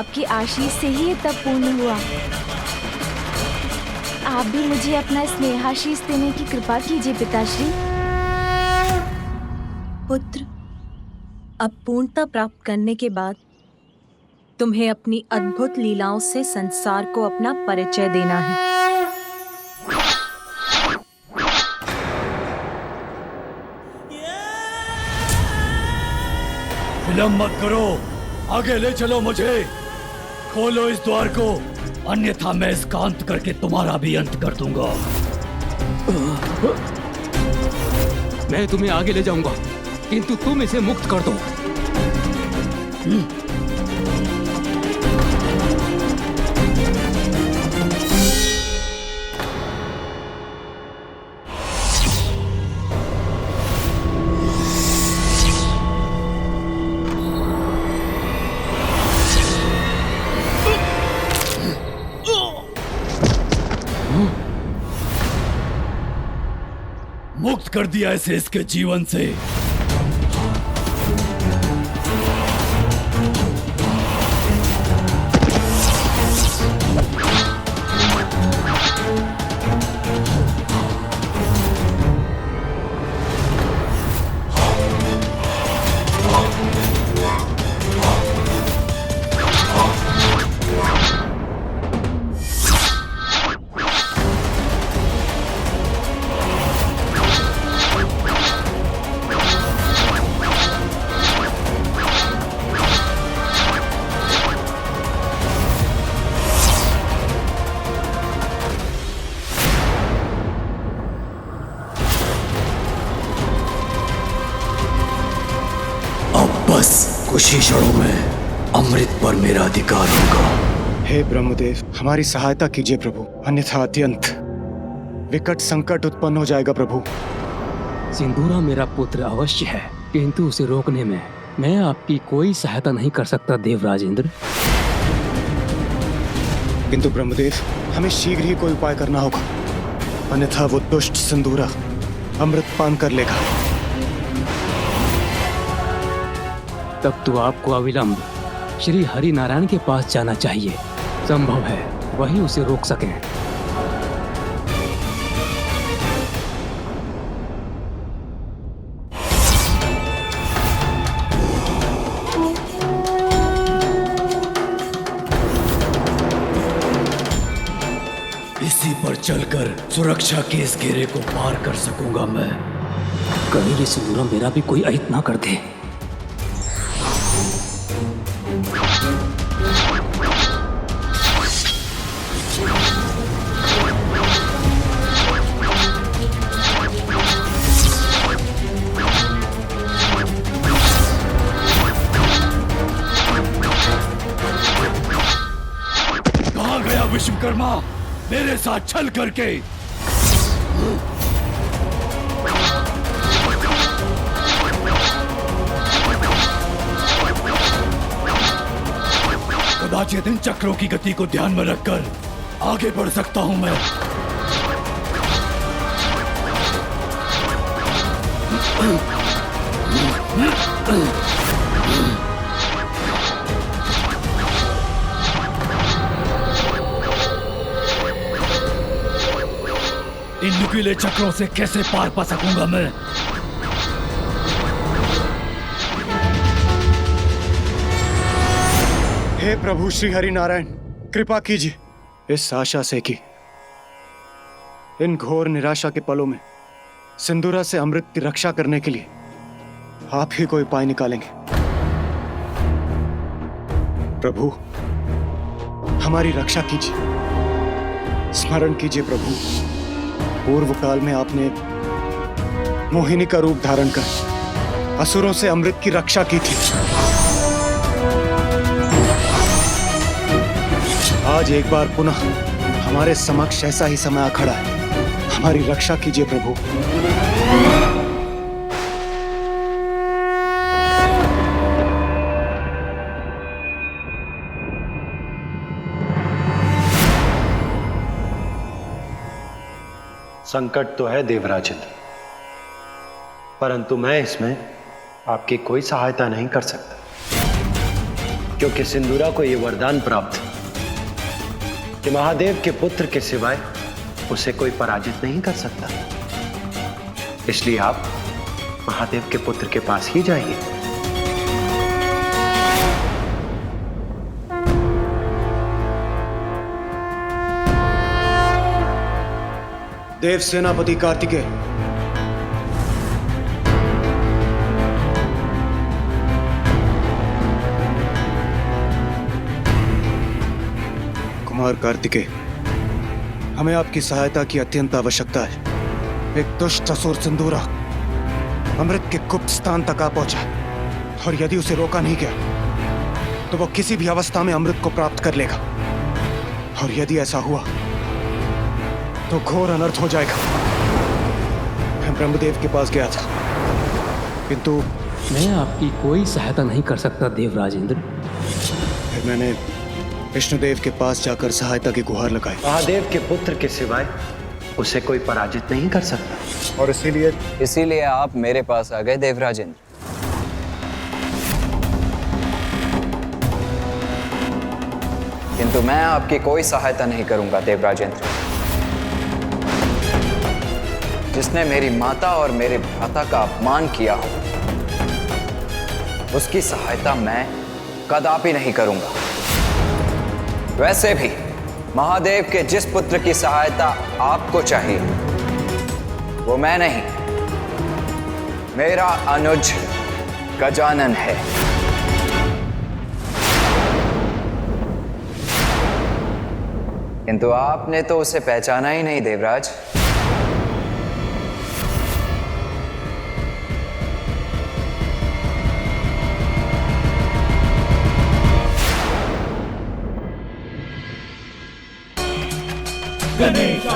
आपकी आशीष से ही ये तप पूर्ण हुआ। आप भी मुझे अपना स्नेहाशीष देने की कृपा कीजिए पिताश्री। पुत्र, अब पूर्णता प्राप्त करने के बाद तुम्हें अपनी अद्भुत लीलाओं से संसार को अपना परिचय देना है। विलंब मत करो, आगे ले चलो मुझे। खोलो इस द्वार को, अन्यथा मैं इसका अंत करके तुम्हारा भी अंत कर दूंगा। मैं तुम्हें आगे ले जाऊंगा, किंतु तुम इसे मुक्त कर दो। मुक्त कर दिया इसे इसके जीवन से। कुछ ही क्षणों में अमृत पर मेरा अधिकार होगा। हे ब्रह्मदेव, हमारी सहायता कीजिए प्रभु, अन्यथा अत्यंत विकट संकट उत्पन्न हो जाएगा प्रभु। सिंदूरा मेरा पुत्र अवश्य है, किंतु उसे रोकने में मैं आपकी कोई सहायता नहीं कर सकता देवराज इंद्र। किंतु ब्रह्मदेव, हमें शीघ्र ही कोई उपाय करना होगा, अन्यथा वो दुष्ट सिंदूरा अमृत पान कर लेगा। तब तो आपको अविलंब श्री हरि नारायण के पास जाना चाहिए। संभव है वही उसे रोक सकें। इसी पर चलकर सुरक्षा के इस घेरे को पार कर सकूंगा मैं। कहीं ये सिंदूरा मेरा भी कोई अहित ना कर दे। विश्वकर्मा, मेरे साथ छल करके। कदाचित इन चक्रों की गति को ध्यान में रखकर आगे बढ़ सकता हूं मैं। इन नुकीले चक्रों से कैसे पार पा सकूंगा मैं? हे प्रभु श्री हरि नारायण, कृपा कीजिए इस आशा से कि इन घोर निराशा के पलों में सिंदूरा से अमृत की रक्षा करने के लिए आप ही कोई उपाय निकालेंगे। प्रभु, हमारी रक्षा कीजिए। स्मरण कीजिए प्रभु, पूर्व काल में आपने मोहिनी का रूप धारण कर असुरों से अमृत की रक्षा की थी। आज एक बार पुनः हमारे समक्ष ऐसा ही समय आ खड़ा है। हमारी रक्षा कीजिए प्रभु। संकट तो है देवराजित, परंतु मैं इसमें आपकी कोई सहायता नहीं कर सकता, क्योंकि सिंदूरा को यह वरदान प्राप्त कि महादेव के पुत्र के सिवाय उसे कोई पराजित नहीं कर सकता। इसलिए आप महादेव के पुत्र के पास ही जाइए। देव सेनापति कार्तिकेय, कुमार कार्तिकेय, हमें आपकी सहायता की अत्यंत आवश्यकता है। एक दुष्ट असुर सिंदूरा अमृत के गुप्त स्थान तक आ पहुंचा, और यदि उसे रोका नहीं गया तो वो किसी भी अवस्था में अमृत को प्राप्त कर लेगा, और यदि ऐसा हुआ तो घोर अनर्थ हो जाएगा। मैं ब्रह्मदेव के पास गया था, किंतु मैं आपकी कोई सहायता नहीं कर सकता देवराजेंद्र। फिर मैंने विष्णुदेव के पास जाकर सहायता की गुहार लगाई। महादेव के पुत्र के सिवाय उसे कोई पराजित नहीं कर सकता, और इसीलिए आप मेरे पास आ गए देवराजेंद्र। किंतु मैं आपकी कोई सहायता नहीं करूंगा देवराजेंद्र। जिसने मेरी माता और मेरे भ्राता का अपमान किया हो, उसकी सहायता मैं कदापि नहीं करूंगा। वैसे भी महादेव के जिस पुत्र की सहायता आपको चाहिए वो मैं नहीं, मेरा अनुज गजानन है। किंतु आपने तो उसे पहचाना ही नहीं देवराज। गणेशा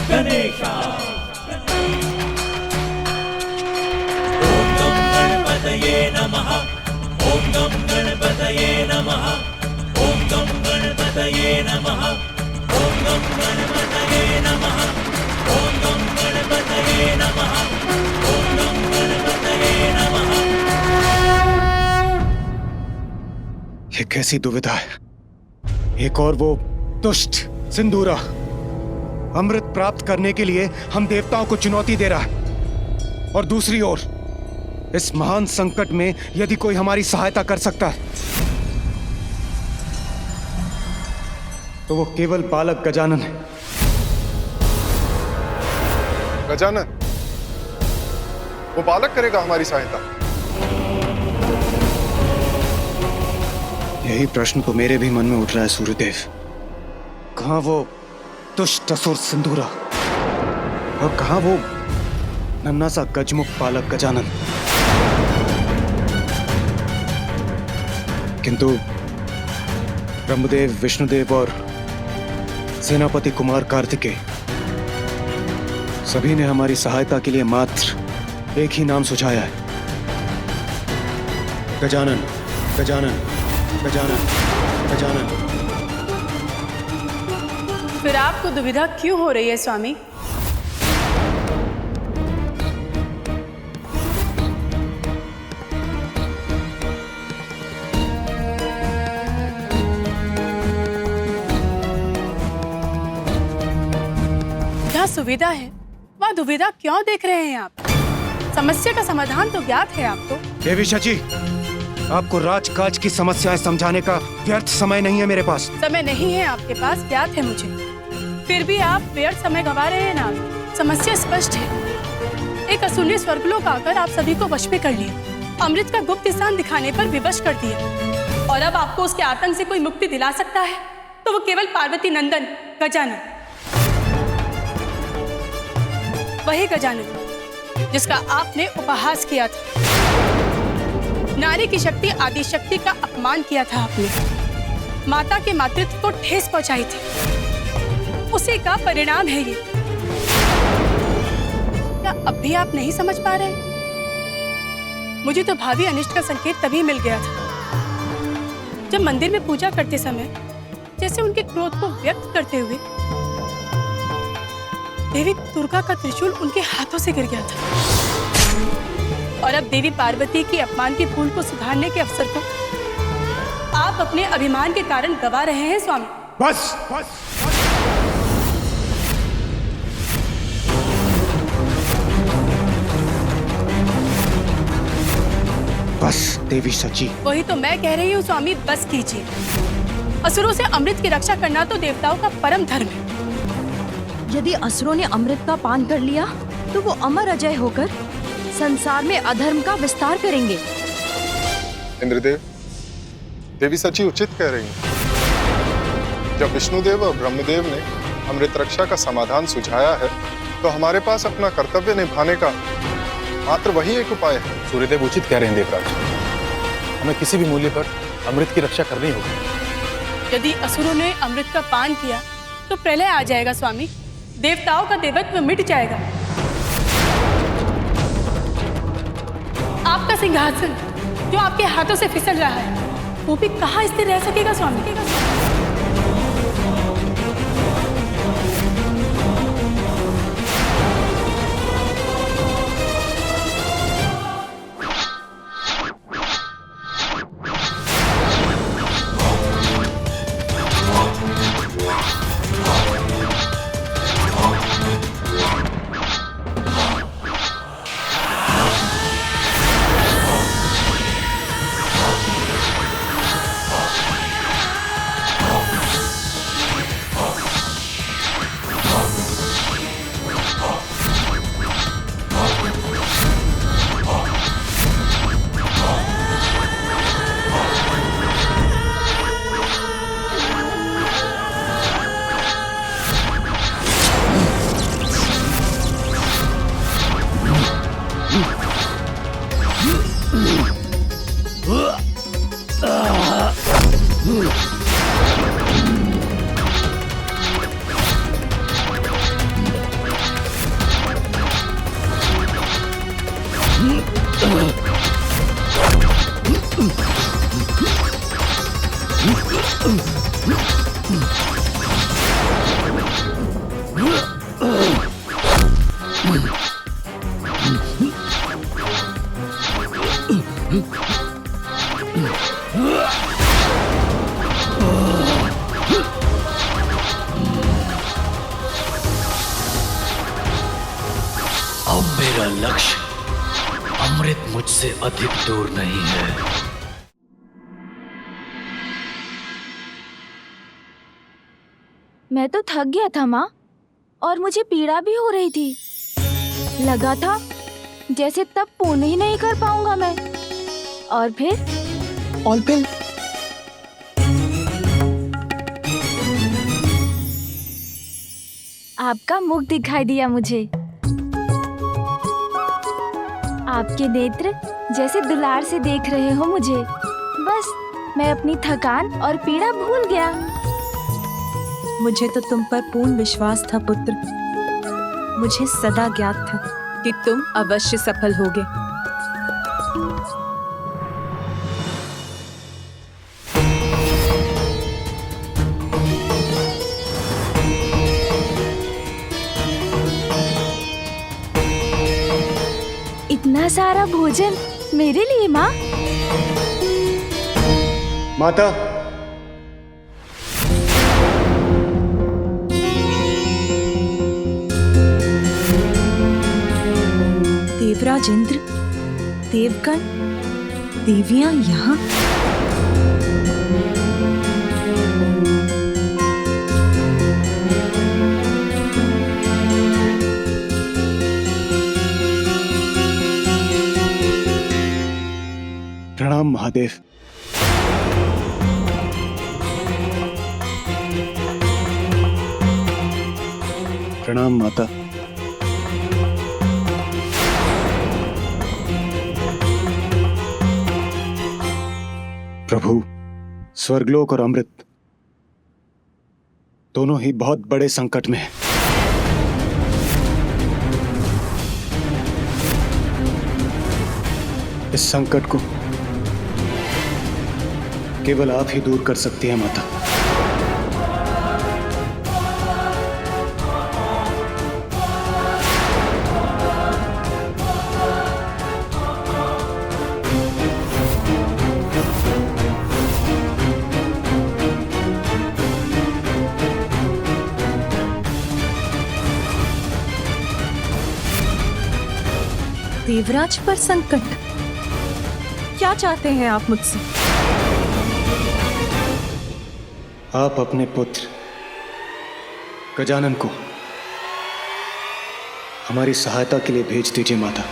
गणेशा ओम गम गणपतये नमः। ओम गम गणपतये नमः। ओम गम गणपतये नमः। ओम गम गणपतये नमः। ओम गम गणपतये नमः। ओम गम गणपतये नमः। ये कैसी दुविधा है। एक और वो दुष्ट सिंदूरा अमृत प्राप्त करने के लिए हम देवताओं को चुनौती दे रहा है, और दूसरी ओर इस महान संकट में यदि कोई हमारी सहायता कर सकता है तो वो केवल बालक गजानन है। गजानन, वो बालक करेगा हमारी सहायता? यही प्रश्न तो मेरे भी मन में उठ रहा है सूर्यदेव। कहां वो दुष्ट असुर सिंदूरा, और कहां वो नन्हा सा गजमुख बालक गजानन। किंतु ब्रह्मदेव, विष्णुदेव और सेनापति कुमार कार्तिकेय सभी ने हमारी सहायता के लिए मात्र एक ही नाम सुझाया है, गजानन गजानन गजानन गजानन। फिर आपको दुविधा क्यों हो रही है स्वामी? जहाँ सुविधा है वहाँ दुविधा क्यों देख रहे हैं आप? समस्या का समाधान तो ज्ञात है आपको। देवी शची, आपको राजकाज की समस्याएं समझाने का व्यर्थ समय नहीं है मेरे पास। समय नहीं है आपके पास, ज्ञात है मुझे। फिर भी आप व्यर्थ समय गंवा रहे हैं ना। समस्या स्पष्ट है। एक असुर ने स्वर्गलोक आकर आप सभी को वश में कर लिया, अमृत का गुप्त स्थान दिखाने पर विवश कर दिया, और अब आपको उसके आतंक से कोई मुक्ति दिला सकता है तो वो केवल पार्वती नंदन गजानन, वही गजानन जिसका आपने उपहास किया था। नारी की शक्ति आदि शक्ति का अपमान किया था आपने, माता के मातृत्व को ठेस पहुंचाई थी। उसी का परिणाम है ये। क्या अब भी आप नहीं समझ पा रहे? मुझे तो भावी अनिष्ट का संकेत तभी मिल गया था जब मंदिर में पूजा करते समय जैसे उनके क्रोध को व्यक्त करते हुए देवी दुर्गा का त्रिशूल उनके हाथों से गिर गया था। और अब देवी पार्वती की अपमान की भूल को सुधारने के अवसर को आप अपने अभिमान के कारण गवा रहे हैं स्वामी। बस बस देवी सची। वही तो मैं कह रही हूँ स्वामी, बस कीजिए। असुरों से अमृत की रक्षा करना तो देवताओं का परम धर्म है। यदि असुरों ने अमृत का पान कर लिया तो वो अमर अजय होकर संसार में अधर्म का विस्तार करेंगे। इंद्रदेव, देवी सची उचित कह रही हैं। जब विष्णुदेव और ब्रह्मदेव ने अमृत रक्षा का समाधान सुझाया है तो हमारे पास अपना कर्तव्य निभाने का मात्र वही एक उपाय है। सूर्यदेव उचित कह रहे हैं देवराज, हमें किसी भी मूल्य पर अमृत की रक्षा करनी होगी। यदि असुरों ने अमृत का पान किया तो प्रलय आ जाएगा स्वामी, देवताओं का देवत्व मिट जाएगा। आपका सिंहासन जो आपके हाथों से फिसल रहा है वो भी कहाँ स्थिर रह सकेगा स्वामी? अब मेरा लक्ष्य अमृत मुझसे अधिक दूर नहीं है। मैं तो थक गया था माँ, और मुझे पीड़ा भी हो रही थी। लगा था जैसे तब पूर्ण ही नहीं कर पाऊंगा मैं। और फिर आपका मुख दिखाई दिया मुझे। आपके नेत्र जैसे दुलार से देख रहे हो मुझे। बस मैं अपनी थकान और पीड़ा भूल गया। मुझे तो तुम पर पूर्ण विश्वास था पुत्र। मुझे सदा ज्ञात था कि तुम अवश्य सफल होगे। इतना सारा भोजन मेरे लिए माँ? माता, देवराज इंद्र, देवगण, देवियां यहाँ? प्रणाम महादेव। प्रणाम माता। प्रभु, स्वर्गलोक और अमृत दोनों ही बहुत बड़े संकट में हैं। इस संकट को केवल आप ही दूर कर सकती हैं माता। देवराज पर संकट? क्या चाहते हैं आप मुझसे? आप अपने पुत्र गजानन को हमारी सहायता के लिए भेज दीजिए माता।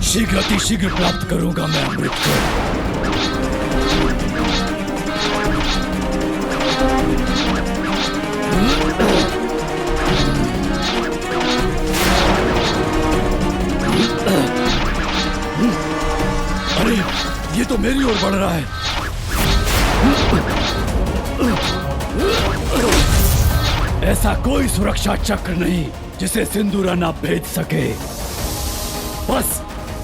शीघ्र अतिशीघ्र प्राप्त करूंगा मैं अमृत को। अरे ये तो मेरी ओर बढ़ रहा है। ऐसा कोई सुरक्षा चक्र नहीं जिसे सिंदूरा ना भेद सके। बस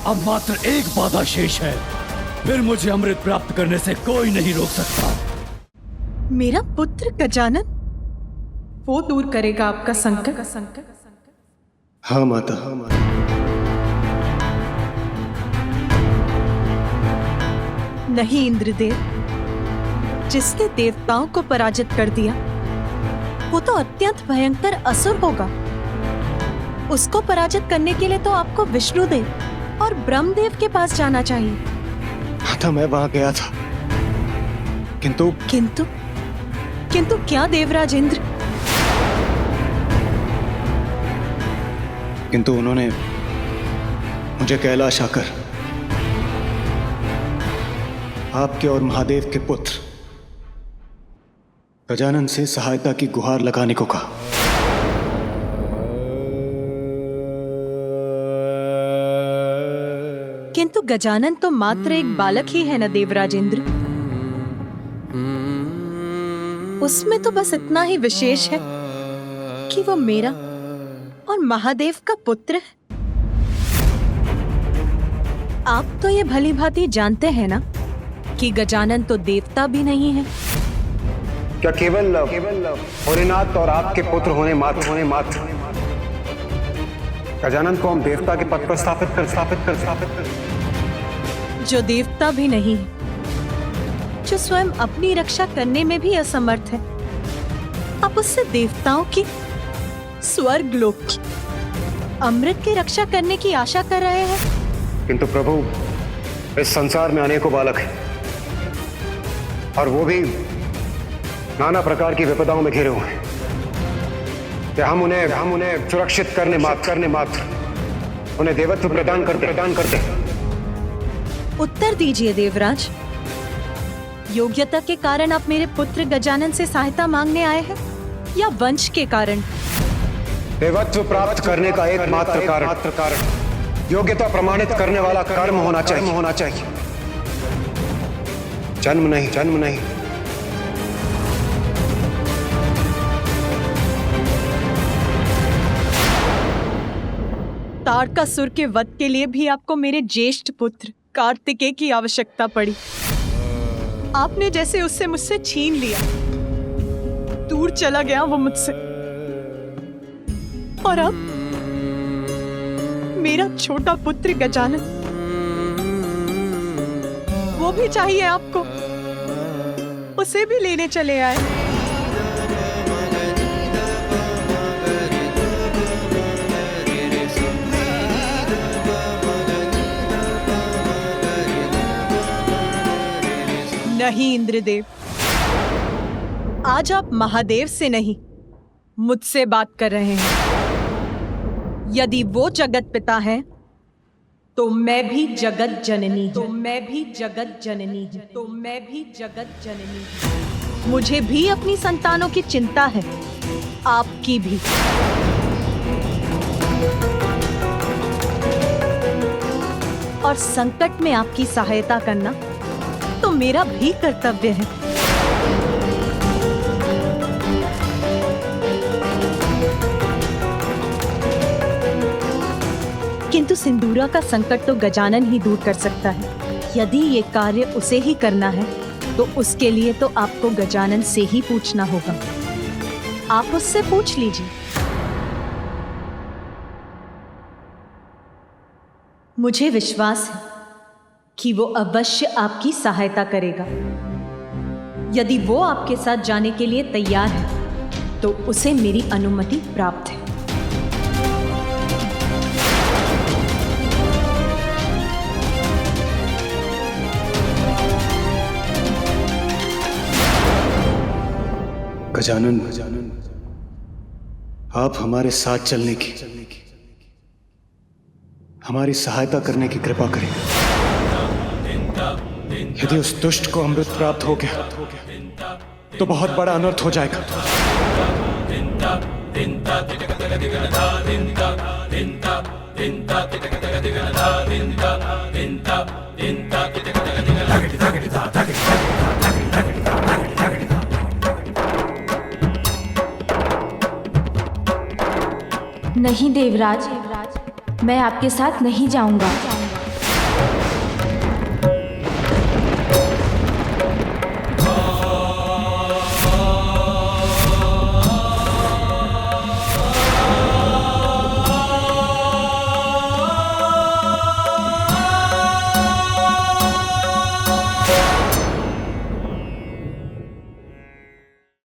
अब मात्र एक बाधा शेष है, फिर मुझे अमृत प्राप्त करने से कोई नहीं रोक सकता। मेरा पुत्र गजानन, वो दूर करेगा आपका संकट। हाँ माता, हाँ माता। नहीं इंद्रदेव, जिसने देवताओं को पराजित कर दिया वो तो अत्यंत भयंकर असुर होगा। उसको पराजित करने के लिए तो आपको विष्णुदेव और ब्रह्मदेव के पास जाना चाहिए। माता मैं वहां गया था, किंतु किंतु क्या देवराज इंद्र? किंतु उन्होंने मुझे कैलाश आकर आपके और महादेव के पुत्र गजानन से सहायता की गुहार लगाने को कहा। किंतु गजानन तो मात्र एक बालक ही है न देवराज इंद्र। उसमें तो बस इतना ही विशेष है कि वो मेरा और महादेव का पुत्र है। आप तो ये भली भांति जानते हैं ना कि गजानन तो देवता भी नहीं है। क्या केवल भोलेनाथ और आपके पुत्र होने मात्र गजानन को हम देवता के पद पर स्थापित कर जो देवता भी नहीं है, जो स्वयं अपनी रक्षा करने में भी असमर्थ है, आप उससे देवताओं की, स्वर्ग लोक की, अमृत की रक्षा करने की आशा कर रहे हैं। किंतु प्रभु, इस संसार में अनेकों बालक हैं और वो भी नाना प्रकार की विपदाओं में घिरे हुए हैं कि हम उन्हें सुरक्षित करने मात्र उन्हें देवत्व प्रदान करते। उत्तर दीजिए देवराज, योग्यता के कारण आप मेरे पुत्र गजानन से सहायता मांगने आए हैं या वंश के कारण? देवत्व प्राप्त करने का एकमात्र कारण योग्यता प्रमाणित करने वाला कर्म होना चाहिए। जन्म नहीं। तारकासुर के वध के लिए भी आपको मेरे ज्येष्ठ पुत्र कार्तिकेय की आवश्यकता पड़ी। आपने जैसे उससे मुझसे छीन लिया, दूर चला गया वो मुझसे, और अब मेरा छोटा पुत्र गजानन, वो भी चाहिए आपको, उसे भी लेने चले आए। नहीं इंद्रदेव, आज आप महादेव से नहीं मुझसे बात कर रहे हैं। यदि वो जगत पिता है तो मैं भी जगत जननी हूं। मुझे भी अपनी संतानों की चिंता है, आपकी भी। और संकट में आपकी सहायता करना तो मेरा भी कर्तव्य है। किंतु सिंदूरा का संकट तो गजानन ही दूर कर सकता है। यदि ये कार्य उसे ही करना है तो उसके लिए तो आपको गजानन से ही पूछना होगा। आप उससे पूछ लीजिए। मुझे विश्वास है कि वो अवश्य आपकी सहायता करेगा। यदि वो आपके साथ जाने के लिए तैयार है तो उसे मेरी अनुमति प्राप्त है। गजानन, आप हमारे साथ चलने की, हमारी सहायता करने की कृपा करें। यदि उस दुष्ट को अमृत प्राप्त हो गया तो बहुत बड़ा अनर्थ हो जाएगा। नहीं देवराज, मैं आपके साथ नहीं जाऊंगा।